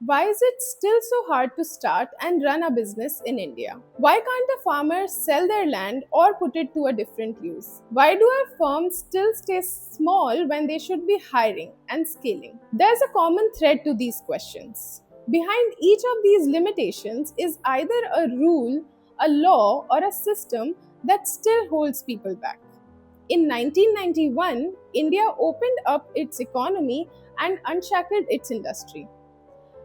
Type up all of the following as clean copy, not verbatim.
Why is it still so hard to start and run a business in India? Why can't the farmers sell their land or put it to a different use? Why do our firms still stay small when they should be hiring and scaling? There's a common thread to these questions. Behind each of these limitations is either a rule, a law, or a system that still holds people back. In 1991, India opened up its economy and unshackled its industry.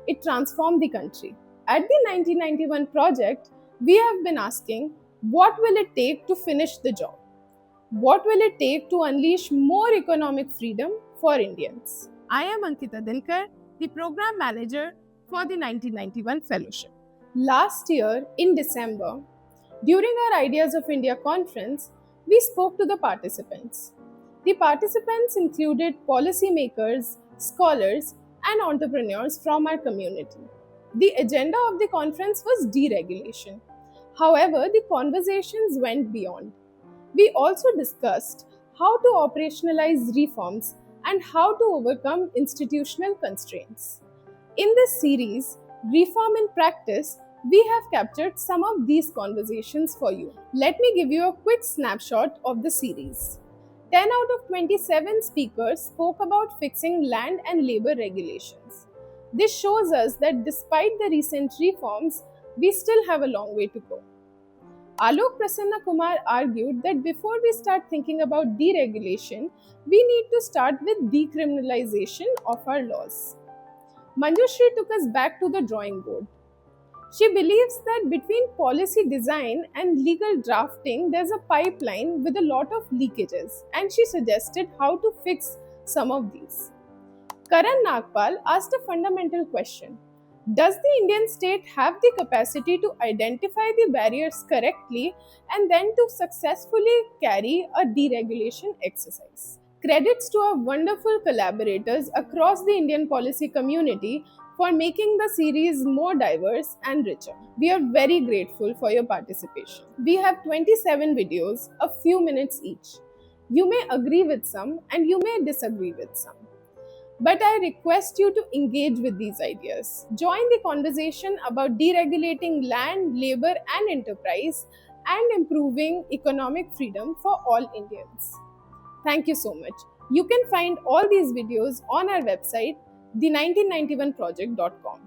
It transformed the country. At the 1991 project, we have been asking, what will it take to finish the job? What will it take to unleash more economic freedom for Indians? I am Ankita Dinkar, the program manager for the 1991 fellowship. Last year, in December, during our Ideas of India conference, we spoke to the participants. The participants included policymakers, scholars, and entrepreneurs from our community. The agenda of the conference was deregulation. However, the conversations went beyond. We also discussed how to operationalize reforms and how to overcome institutional constraints. In this series, Reform in Practice, we have captured some of these conversations for you. Let me give you a quick snapshot of the series. 10 out of 27 speakers spoke about fixing land and labor regulations. This shows us that despite the recent reforms, we still have a long way to go. Alok Prasanna Kumar argued that before we start thinking about deregulation, we need to start with decriminalization of our laws. Manjushri took us back to the drawing board. She believes that between policy design and legal drafting, there's a pipeline with a lot of leakages, and she suggested how to fix some of these. Karan Nagpal asked a fundamental question. Does the Indian state have the capacity to identify the barriers correctly and then to successfully carry a deregulation exercise? Credits to our wonderful collaborators across the Indian policy community for making the series more diverse and richer. We are very grateful for your participation. We have 27 videos, a few minutes each. You may agree with some and you may disagree with some. But I request you to engage with these ideas. Join the conversation about deregulating land, labor, and enterprise and improving economic freedom for all Indians. Thank you so much. You can find all these videos on our website, the1991project.com.